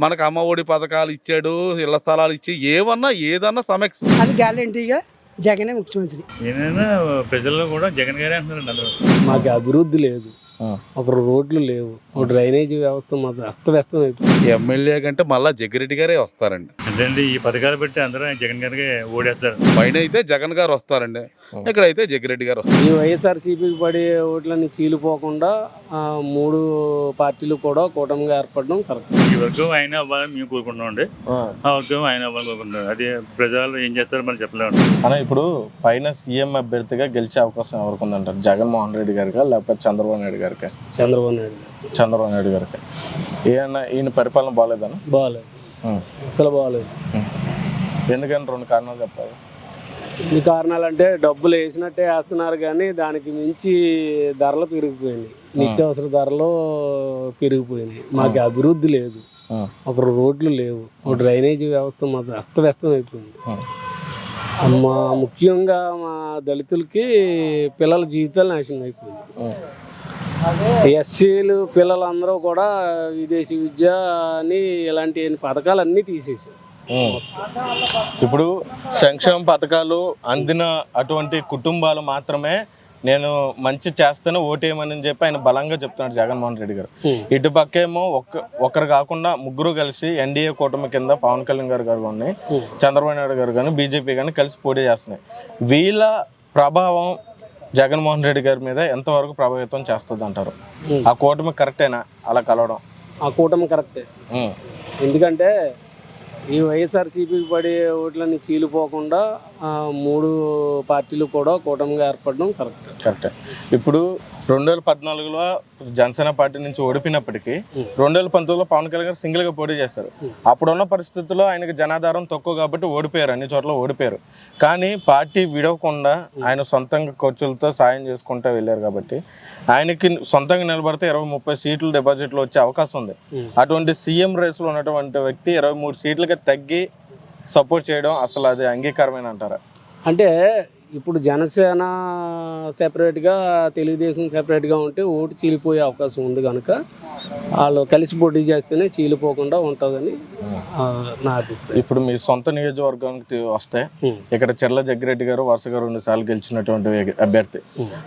మనకు అమ్మ ఒడి పథకాలు ఇచ్చాడు, ఇళ్ల స్థలాలు ఇచ్చి ఏదన్నా సమస్య అది గ్యారంటీగా జగనే ముఖ్యమంత్రి. ఏదైనా ప్రజల్లో కూడా జగన్ గారే అంటున్నారండి అందరూ. మాకు అభివృద్ధి లేదు, ఒక రోడ్లు లేవు, ఒక డ్రైనేజీ వ్యవస్థ మాత్రం అస్తవ్యస్తం అయిపోయింది. ఎమ్మెల్యే కంటే మళ్ళా జగ్గిరెడ్డి గారే వస్తారండి. అంటే ఈ పథకాలు పెట్టి అందరూ జగన్ గారికి ఓడేస్తారు. పైన అయితే జగన్ గారు వస్తారండి, ఇక్కడైతే జగ్గిరెడ్డి గారు వస్తారు. ఈ వైఎస్ఆర్సీపీకి పడే ఓట్లన్నీ చీలిపోకుండా 3 పార్టీలు కూడా కూటమిగా ఏర్పడడం కరెక్ట్. ఈ వర్గం ఆయన అవ్వాలని మేము కోరుకుంటున్నామండి, ఆ వర్గం ఆయన అవ్వాలని కోరుకుంటున్నాం. అది ప్రజలు ఏం చేస్తారో మనం చెప్పలేము. అలా ఇప్పుడు పైన సీఎం అభ్యర్థిగా గెలిచే అవకాశం ఎవరికి ఉందంటారు? జగన్మోహన్ రెడ్డి గారికా లేకపోతే చంద్రబాబు నాయుడు గారికా? చంద్రబాబు నాయుడు గారికి. ఈయన పరిపాలన బాగాలేదన్న? బాగాలేదు, అసలు బాగాలేదు. ఎందుకని 2 కారణాలు చెప్పాలి. ఈ కారణాలు అంటే డబ్బులు వేసినట్టే వేస్తున్నారు, కానీ దానికి మించి ధరలు పెరిగిపోయినాయి, నిత్యావసర ధరలు పెరిగిపోయినాయి. మాకు అభివృద్ధి లేదు, ఒక రోడ్లు లేవు, ఒక డ్రైనేజీ వ్యవస్థ మాత్రం అస్తవ్యస్తం అయిపోయింది. ముఖ్యంగా మా దళితులకి పిల్లల జీవితాలు నాశనం అయిపోయింది. ఎస్సీలు పిల్లలందరూ కూడా విదేశీ విద్య అని ఇలాంటి పథకాలు అన్నీ తీసేసారు. ఇప్పుడు సంక్షేమ పథకాలు అందిన అటువంటి కుటుంబాలు మాత్రమే నేను మంచి చేస్తాను ఓటేయమని చెప్పి ఆయన బలంగా చెప్తున్నాడు జగన్మోహన్ రెడ్డి గారు. ఇటు పక్కేమో ఒకరు కాకుండా ముగ్గురు కలిసి ఎన్డీఏ కూటమి కింద పవన్ కళ్యాణ్ గారు కానీ చంద్రబాబు నాయుడు గారు కానీ బీజేపీ కానీ కలిసి పోటీ చేస్తున్నాయి. వీళ్ళ ప్రభావం జగన్మోహన్ రెడ్డి గారి మీద ఎంతవరకు ప్రభావితం చేస్తుంది అంటారు? ఆ కూటమి కరెక్టేనా అలా కలవడం? ఆ కూటమి కరెక్టే, ఎందుకంటే ఈ వైఎస్ఆర్సీపీకి పడే ఓట్లన్నీ చీలిపోకుండా 3 పార్టీలు కూడా కూటమిగా ఏర్పడడం కరెక్టే. ఇప్పుడు 2014లో జనసేన పార్టీ నుంచి ఓడిపోయినప్పటికీ 2019లో పవన్ కళ్యాణ్ గారు సింగిల్గా పోటీ చేస్తారు. అప్పుడున్న పరిస్థితుల్లో ఆయనకి జనాధారం తక్కువ కాబట్టి ఓడిపోయారు, అన్ని చోట్ల ఓడిపోయారు. కానీ పార్టీ విడవకుండా ఆయన సొంతంగా ఖర్చులతో సాయం చేసుకుంటూ వెళ్ళారు కాబట్టి ఆయనకి సొంతంగా నిలబడితే 20-30 సీట్లు డిపాజిట్లు వచ్చే అవకాశం ఉంది. అటువంటి సీఎం రేసులో ఉన్నటువంటి వ్యక్తి 23 సీట్లకి తగ్గి సపోర్ట్ చేయడం అసలు అది అంగీకారమైన అంటారా? అంటే ఇప్పుడు జనసేన సెపరేట్గా, తెలుగుదేశం సెపరేట్గా ఉంటే ఓటు చీలిపోయే అవకాశం ఉంది కనుక వాళ్ళు కలిసి పోటీ చేస్తేనే చీలిపోకుండా ఉంటుందని నా అభిప్రాయం. ఇప్పుడు మీ సొంత నియోజకవర్గానికి వస్తే ఇక్కడ చెర్ల జగ్గిరెడ్డి గారు వరుసగా 2 సార్లు గెలిచినటువంటి అభ్యర్థి,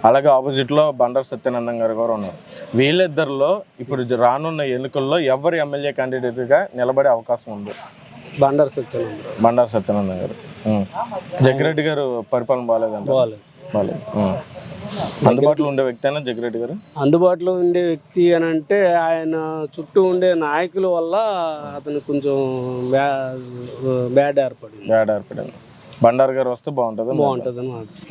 అలాగే ఆపోజిట్లో బండారు సత్యానందం గారు కూడా ఉన్నారు. వీళ్ళిద్దరిలో ఇప్పుడు రానున్న ఎన్నికల్లో ఎవరు ఎమ్మెల్యే క్యాండిడేట్గా నిలబడే అవకాశం ఉంది? బండారు సత్యానందం గారు. జగ్గిరెడ్డి గారు పరిపాలన బాగాలేదు. అందుబాటులో ఉండే వ్యక్తి అయినా జగ్గిరెడ్డి గారు? అందుబాటులో ఉండే వ్యక్తి అని అంటే ఆయన చుట్టూ ఉండే నాయకుల వల్ల అతను కొంచెం బ్యాడ్ ఏర్పడింది. బండారు గారు వస్తే బాగుంటుంది.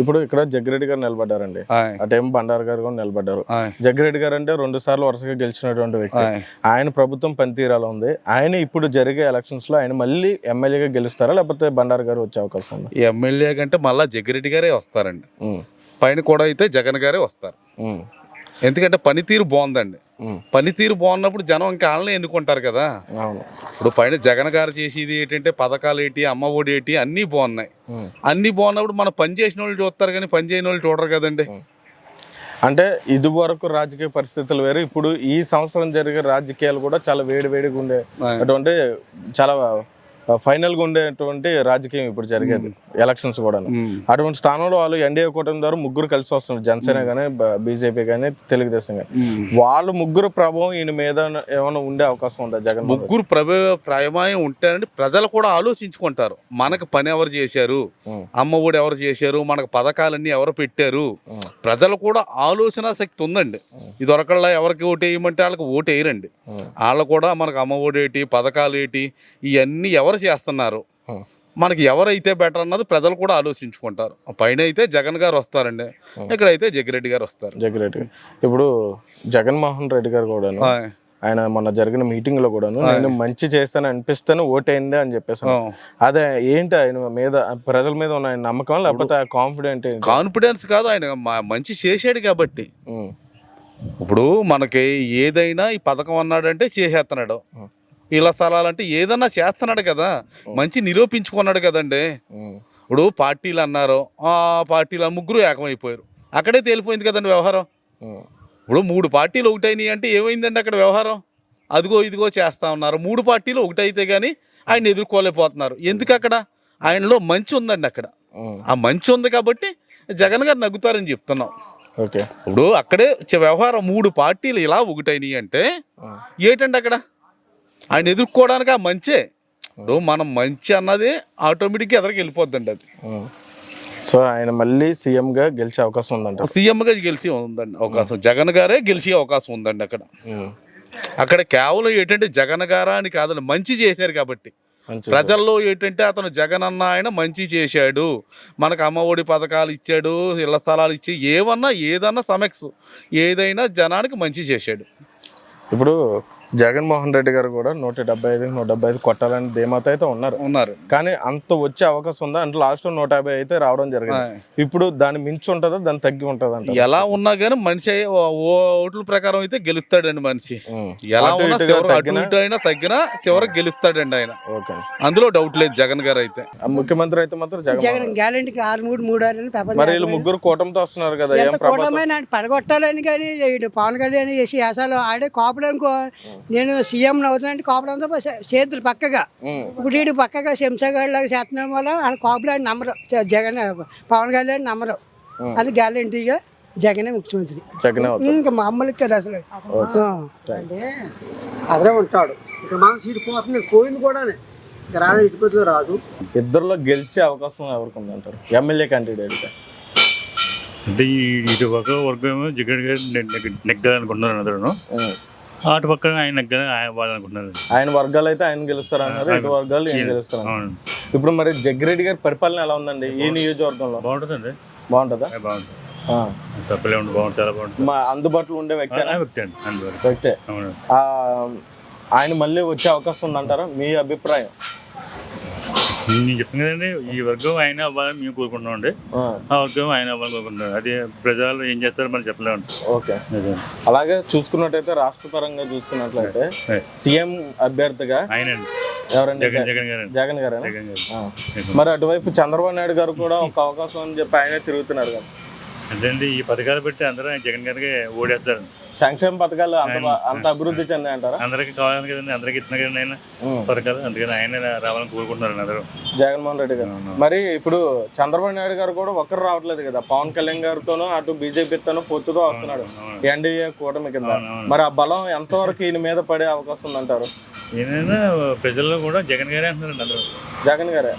ఇప్పుడు ఇక్కడ జగ్గిరెడ్డి గారు నిలబడ్డారండి, అటేమో బండారు గారు కూడా నిలబడ్డారు. జగ్గిరెడ్డి గారు అంటే 2 సార్లు వరుసగా గెలిచినటువంటి వ్యక్తి. ఆయన ప్రభుత్వం పనితీరాలో ఉంది. ఆయన ఇప్పుడు జరిగే ఎలక్షన్స్ లో ఆయన మళ్ళీ ఎమ్మెల్యేగా గెలుస్తారా లేకపోతే బండారు గారు వచ్చే అవకాశం ఉంది? ఎమ్మెల్యే కంటే మళ్ళా జగ్గిరెడ్డి గారే వస్తారండి. పైన కూడా అయితే జగన్ గారే వస్తారు. ఎందుకంటే పనితీరు బాగుందండి. పనితీరు బాగున్నప్పుడు జనం ఇంకా వాళ్ళని ఎన్నుకుంటారు కదా. ఇప్పుడు పైన జగన్ గారు చేసేది ఏంటంటే పథకాలు ఏంటి, అమ్మ ఒడి ఏంటి, అన్నీ బాగున్నాయి. అన్నీ బాగున్నప్పుడు మనం పని చేసిన వాళ్ళు చూస్తారు కానీ పని చేయని వాళ్ళు చూడరు కదండి. అంటే ఇది వరకు రాజకీయ పరిస్థితులు వేరు, ఇప్పుడు ఈ సంవత్సరం జరిగే రాజకీయాలు కూడా చాలా వేడిగా ఉండే అటువంటి చాలా ఫైనల్గా ఉండేటువంటి రాజకీయం ఇప్పుడు జరిగేది ఎలక్షన్స్ కూడా. అటువంటి స్థానంలో వాళ్ళు ఎన్డీఏ కూటమి ద్వారా ముగ్గురు కలిసి వస్తున్నారు, జనసేన కానీ బీజేపీ కానీ తెలుగుదేశం కానీ. వాళ్ళు ముగ్గురు ప్రభావం ఈయన మీద ఏమైనా ఉండే అవకాశం ఉందా? జగన్ ముగ్గురు ప్రమేయం ఉంటారంటే ప్రజలు కూడా ఆలోచించుకుంటారు. మనకు పని ఎవరు చేశారు, అమ్మ ఒడి ఎవరు చేశారు, మనకు పథకాలన్నీ ఎవరు పెట్టారు. ప్రజలు కూడా ఆలోచన శక్తి ఉందండి. ఇది దొరకల్లా ఎవరికి ఓటు వేయమంటే వాళ్ళకి ఓటు వేయరండి. వాళ్ళు కూడా మనకు అమ్మ ఒడి ఏంటి, పథకాలు ఏంటి, ఇవన్నీ ఎవరు చేస్తున్నారు, మనకి ఎవరైతే బెటర్ అన్నది ప్రజలు కూడా ఆలోచించుకుంటారు. పైన అయితే జగన్ గారు వస్తారండి, ఇక్కడైతే జగ్గిరెడ్డి గారు వస్తారు. ఇప్పుడు జగన్మోహన్ రెడ్డి గారు కూడా ఆయన మొన్న జరిగిన మీటింగ్ లో కూడా నేను మంచి చేస్తాను అనిపిస్తాను ఓటైందే అని చెప్పేసి, అదే ఏంటి ఆయన మీద ప్రజల మీద ఉన్న నమ్మకం లేకపోతే కాన్ఫిడెన్స్ కాదు, ఆయన మంచి చేసాడు కాబట్టి. ఇప్పుడు మనకి ఏదైనా ఈ పథకం అన్నాడంటే చేసేస్తున్నాడు, ఇళ్ల స్థలాలంటే ఏదన్నా చేస్తున్నాడు కదా, మంచి నిరూపించుకున్నాడు కదండి. ఇప్పుడు పార్టీలు అన్నారు, ఆ పార్టీలు ముగ్గురు ఏకమైపోయారు, అక్కడే తేలిపోయింది కదండి వ్యవహారం. ఇప్పుడు 3 పార్టీలు ఒకటైనాయి అంటే ఏమైందండి అక్కడ వ్యవహారం? అదిగో ఇదిగో చేస్తా ఉన్నారు. 3 పార్టీలు ఒకటైతే కానీ ఆయన ఎదుర్కోలేకపోతున్నారు. ఎందుకు అక్కడ ఆయనలో మంచి ఉందండి. అక్కడ ఆ మంచి ఉంది కాబట్టి జగన్ గారు నగ్గుతారని చెప్తున్నాం. ఓకే. ఇప్పుడు అక్కడే వ్యవహారం 3 పార్టీలు ఇలా ఒకటైనవి అంటే ఏంటంటే అక్కడ ఆయన ఎదుర్కోవడానికి ఆ మంచే. ఇప్పుడు మనం మంచి అన్నది ఆటోమేటిక్గా ఎదరికి వెళ్ళిపోద్దండి. అది సో ఆయన మళ్ళీ సీఎంగా గెలిచే అవకాశం ఉందంట. సీఎంగా గెలిచి ఉందండి అవకాశం. జగన్ గారే గెలిచే అవకాశం ఉందండి. అక్కడ కేవలం ఏంటంటే జగన్ గారా అని కాదండి, మంచి చేశారు కాబట్టి ప్రజల్లో ఏంటంటే అతను జగన్ అన్న ఆయన మంచి చేశాడు, మనకు అమ్మఒడి పథకాలు ఇచ్చాడు, ఇళ్ల స్థలాలు ఇచ్చి ఏదన్నా సమస్య ఏదైనా జనానికి మంచి చేశాడు. ఇప్పుడు జగన్మోహన్ రెడ్డి గారు కూడా 175 కొట్టాలని ధీమాతో అయితే ఉన్నారు. కానీ అంత వచ్చే అవకాశం ఉందా అంటే లాస్ట్ 150 అయితే రావడం జరిగింది. ఇప్పుడు దాని మించి ఉంటుందా, దాని తగ్గి ఉంటుందా? ఎలా ఉన్నా కానీ మనిషి ఓట్ల ప్రకారం అయితే గెలుస్తాడండి. మనిషి ఎలా ఉన్నా అటు అయినా తగ్గినా చివరికి గెలుస్తాడండి ఆయన. అందులో డౌట్ లేదు. జగన్ గారు అయితే ముఖ్యమంత్రి అయితే మాత్రం జగన్ గ్యారెంటీకి 6-3-3 మరి వీళ్ళు ముగ్గురు కూటమితో వస్తున్నారు కదా, ఏం కూటమైన పడగొట్టాలని కానీ పవన్ కళ్యాణ్ చేసి అసలు ఆడే కాపుడు అనుకో, నేను సీఎం అవుతానంటే కాపుడంతో చేతులు పక్కగా ఇప్పుడు వీడు పక్కగా శంసగాడిలాగా చేస్తున్నాం వల్ల ఆడ కాపులు ఆయన నమ్మరు, జగన్ పవన్ కళ్యాణ్ నమ్మరు. అది గ్యారెంటీగా జగనే ముఖ్యమంత్రి. ఇంకా మామూలుగా కదా అసలు అదే ఉంటాడు. ఇంకా మనం సీటు పోతుంది పోయింది కూడా ఇటుపతిలో రాదు. ఇద్దరులో గెలిచే అవకాశం ఎవరికి ఉందంటారు ఎమ్మెల్యే క్యాండిడేట్? అంటే ఇటు పక్క వర్గం జగన్ గారు నెగ్గాలనుకుంటున్నారు అందరూ, అటు పక్క ఆయన నెగ్గాలనుకుంటున్నారు. ఆయన వర్గాలు అయితే ఆయన గెలుస్తారన్నారు, ఇటు వర్గాలు ఈయన గెలుస్తారు. ఇప్పుడు మరి జగ్గిరెడ్డి గారి పరిపాలన ఎలా ఉందండి ఈ నియోజకవర్గంలో? బాగుంటుందండి. బాగుంటుందా? బాగుంటుంది, తప్పలే ఉంటుంది, బాగుంటుంది, చాలా బాగుంటుంది. మా అందుబాటులో ఉండే వ్యక్తి వ్యక్తే. ఆయన మళ్ళీ వచ్చే అవకాశం ఉందంటారా మీ అభిప్రాయం? నేను చెప్తాను కదండి, ఈ వర్గం ఆయన అవ్వాలని మేము కోరుకుంటున్నాం అండి. ఆ వర్గం ఆయన అవ్వాలని కోరుకుంటున్నాం. అది ప్రజలు ఏం చేస్తారో మనం చెప్పలేము. ఓకే. అలాగే చూసుకున్నట్టయితే రాష్ట్ర పరంగా చూసుకున్నట్లయితే సీఎం అభ్యర్థిగా ఆయనండి. ఎవరండి? జగన్ గారు. మరి అటువైపు చంద్రబాబు నాయుడు గారు కూడా ఒక అవకాశం అని చెప్పి ఆయనే తిరుగుతున్నారు కదా. అదేండి, ఈ పథకాలు పెట్టి అందరూ జగన్ గారికి ఓడేస్తారు. సంక్షేమ పథకాలు అంత అభివృద్ధి చెందాయి అంటారా? అందరికి కావాలి కదండి, అందరికి ఇస్తున్నా కదండి ఆయన పథకాలు. అందుకని ఆయన రావాలని కోరుకుంటున్నారు అందరూ. జగన్మోహన్ రెడ్డి గారు. మరి ఇప్పుడు చంద్రబాబు నాయుడు గారు కూడా ఒక్కరు రావట్లేదు కదా, పవన్ కళ్యాణ్ గారితోనూ అటు బీజేపీతోనూ పొత్తుతో వస్తున్నాడు ఎన్డీఏ కూటమి కింద. మరి ఆ బలం ఎంతవరకు ఈయన మీద పడే అవకాశం ఉందంటారు? ఈయన ప్రజల్లో కూడా జగన్ గారే అంటున్నారండి అందరూ. జగన్ గారే.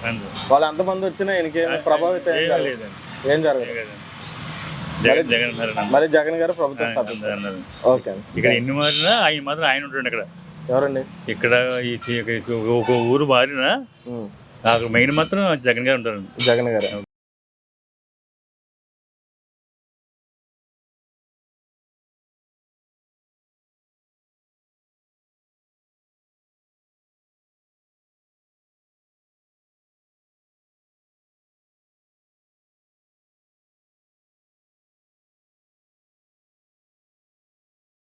వాళ్ళు ఎంతమంది వచ్చినా ఈయనకేం ప్రభావితం ఏం జరగదు. మరి జగన్ గారు ప్రభుత్వం స్థాపించారు. ఓకే. ఇక్కడ ఎన్ని మారినా ఆయన మాత్రం ఆయన ఉంటాడు. ఇక్కడ ఎవరండి? ఇక్కడ ఒక ఊరు మారినా అక్కడ మెయిన్ మాత్రం జగన్ గారు ఉంటారండి. జగన్ గారు.